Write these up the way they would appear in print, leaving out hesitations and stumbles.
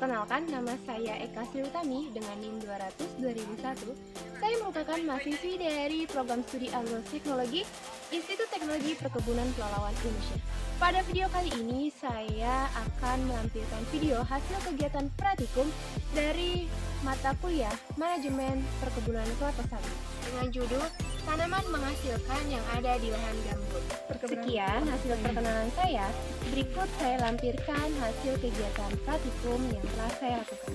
Perkenalkan, nama saya Eka Silutami dengan NIM 200 2001. Saya merupakan mahasiswi dari program studi agroteknologi Institut Teknologi Perkebunan Pelalawan Indonesia. Pada video kali ini, saya akan melampirkan video hasil kegiatan praktikum dari mata kuliah Manajemen Perkebunan Kelapa Sawit dengan judul Tanaman Menghasilkan yang ada di lahan gambut. Sekian hasil perkenalan saya. Berikut saya lampirkan hasil kegiatan praktikum yang telah saya lakukan.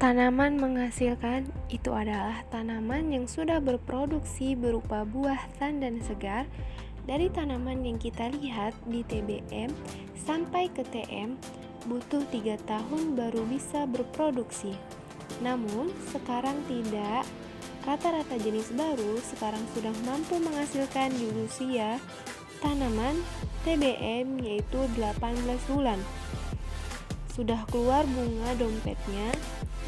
Tanaman menghasilkan itu adalah tanaman yang sudah berproduksi berupa buah tandan segar. Dari tanaman yang kita lihat di TBM sampai ke TM butuh 3 tahun baru bisa berproduksi. Namun sekarang tidak. Rata-rata jenis baru sekarang sudah mampu menghasilkan di usia tanaman TBM yaitu 18 bulan. Sudah keluar bunga dompetnya,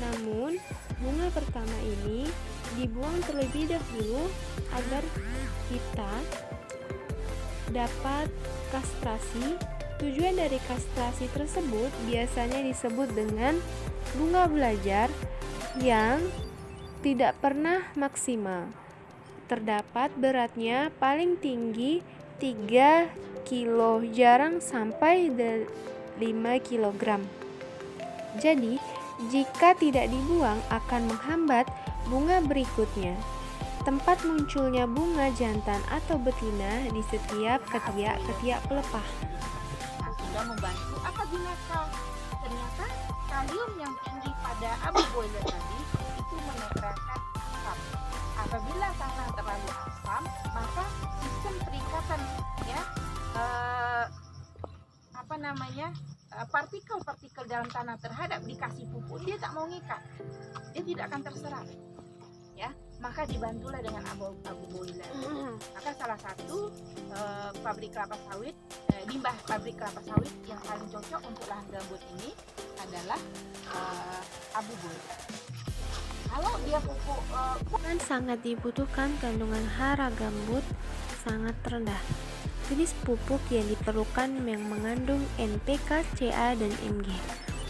namun bunga pertama ini dibuang terlebih dahulu agar kita dapat kastrasi. Tujuan dari kastrasi tersebut biasanya disebut dengan bunga belajar yang tidak pernah maksimal. Terdapat beratnya paling tinggi 3 kilo, jarang sampai 5 kg. Jadi, jika tidak dibuang akan menghambat bunga berikutnya. Tempat munculnya bunga jantan atau betina di setiap ketiak pelepah. Sudah membantu apabila ternyata kalium yang tinggi pada abu boiler tadi itu menetralkan asam. Apabila tanah terlalu asam, maka sistem perikatan partikel-partikel dalam tanah terhadap dikasih pupuk dia tak mau ngikat, dia tidak akan terserap. Ya, maka dibantulah dengan abu boiler. Maka salah satu pabrik kelapa sawit, limbah pabrik kelapa sawit yang paling cocok untuk lahan gambut ini adalah abu boiler. Kalau dia pupuk sangat dibutuhkan, kandungan hara gambut sangat rendah. Jenis pupuk yang diperlukan yang mengandung NPK, Ca, dan Mg.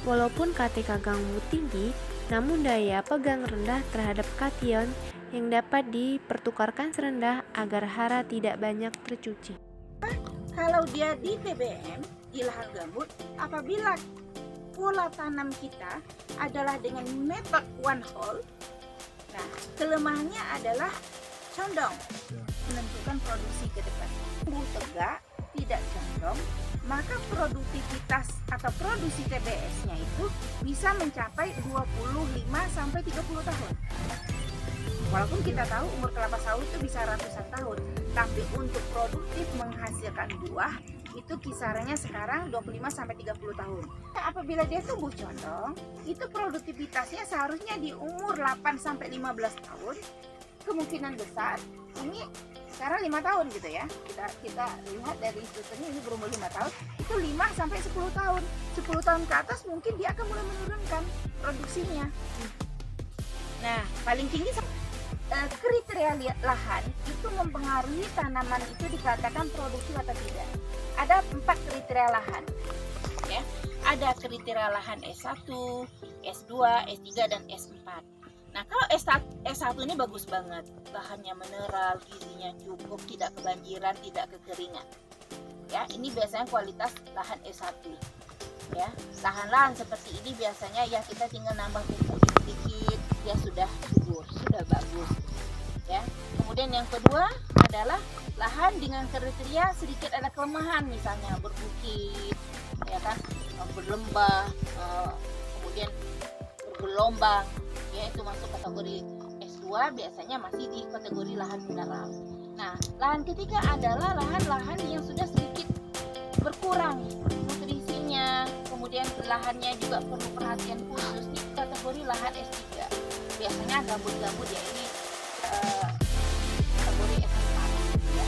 Walaupun KTK gambut tinggi, namun daya pegang rendah terhadap kation yang dapat dipertukarkan serendah agar hara tidak banyak tercuci. Kalau dia di TBM, di lahan gambut, apabila pola tanam kita adalah dengan metode one hole, nah kelemahannya adalah condong menentukan produksi ke depan. Tumbuh tegak, tidak condong, maka produktivitas atau produksi TBS-nya itu bisa mencapai 25 sampai 30 tahun. Walaupun kita tahu umur kelapa sawit itu bisa ratusan tahun, tapi untuk produktif menghasilkan buah itu kisarannya sekarang 25 sampai 30 tahun. Apabila dia tumbuh condong, itu produktivitasnya seharusnya di umur 8 sampai 15 tahun. Kemungkinan besar ini sekarang 5 tahun gitu ya. Kita lihat dari strukturnya ini berumur 5 tahun, itu 5 sampai 10 tahun. 10 tahun ke atas mungkin dia akan mulai menurunkan produksinya. Nah, paling tinggi kriteria lahan itu mempengaruhi tanaman itu dikatakan produktif atau tidak. Ada 4 kriteria lahan. Ya. Ada kriteria lahan S1, S2, S3 dan S4. Nah, kalau S1 ini bagus banget, lahannya mineral, gizinya cukup, tidak kebanjiran, tidak kekeringan. Ya, ini biasanya kualitas lahan S1. Ya, lahan-lahan seperti ini biasanya ya kita tinggal nambah pupuk sedikit, dia sudah subur, sudah bagus. Ya. Kemudian yang kedua adalah lahan dengan kriteria sedikit ada kelemahan, misalnya berbukit, ya kan, berlembah, kemudian bergelombang. Ya, itu masuk kategori S2, biasanya masih di kategori lahan mineral. Nah, lahan ketiga adalah lahan-lahan yang sudah sedikit berkurang nutrisinya, kemudian lahannya juga perlu perhatian khusus di kategori lahan S3. Biasanya gambut-gambut ya ini kategori S4. Ya.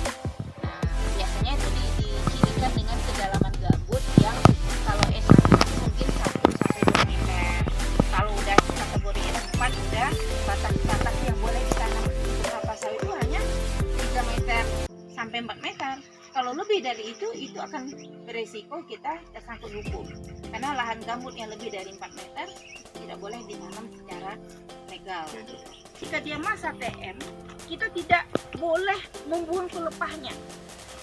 Nah, biasanya itu dicirikan dengan kedalaman gambut yang kalau S1 mungkin 1 sampai 2 meter. Kalau udah kategori S4 udah batas-batas yang boleh ditanam untuk kelapa sawit itu hanya 3 meter sampai 4 meter. Kalau lebih dari itu akan beresiko kita tersangkut hukum. Karena lahan gambut yang lebih dari 4 meter tidak boleh ditanam secara legal. Jika dia masa TM, kita tidak boleh membuang pelepahnya.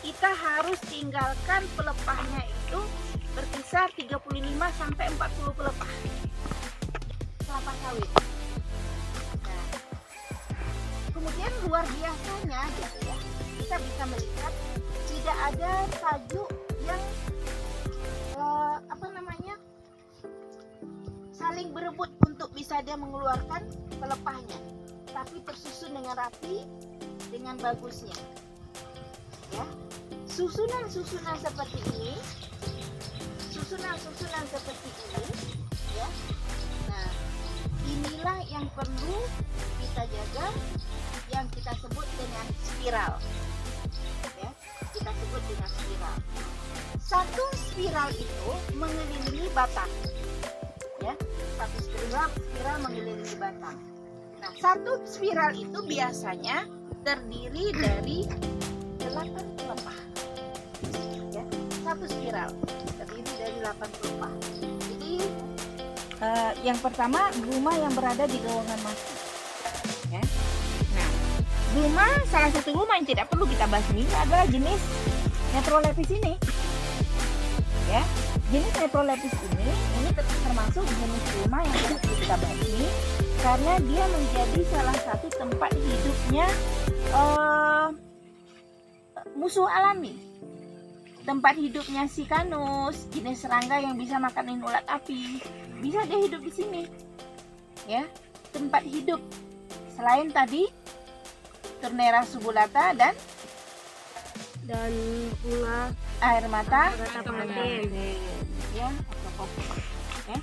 Kita harus tinggalkan pelepahnya itu berkisar 35 sampai 40 pelepah kelapa sawit. Nah, kemudian luar biasanya gitu ya, kita bisa melihat tidak ada tajuk yang saling berebut untuk bisa dia mengeluarkan pelepahnya, tapi tersusun dengan rapi, dengan bagusnya. Ya, susunan-susunan seperti ini, ya. Nah, inilah yang perlu kita jaga, yang kita sebut dengan spiral. Ya, kita sebut dengan spiral. Satu spiral itu mengelilingi batang. Ya, satu spiral mengelilingi batang. Nah, satu spiral itu biasanya terdiri dari 8 pelepah. Ya, satu spiral terdiri dari 8 pelepah. Jadi yang pertama gulma yang berada di gawangan mati. Ya. Nah, gulma, salah satu gulma yang tidak perlu kita basmi adalah jenis Nephrolepis ini. Ya, jenis Nephrolepis ini termasuk jenis gulma yang tidak perlu kita basmi karena dia menjadi salah satu tempat hidupnya musuh alami. Tempat hidupnya sikanus, jenis serangga yang bisa makanin ulat api, bisa dia hidup di sini. Ya, tempat hidup selain tadi Turnera subulata dan bunga air mata paten. ya, ya.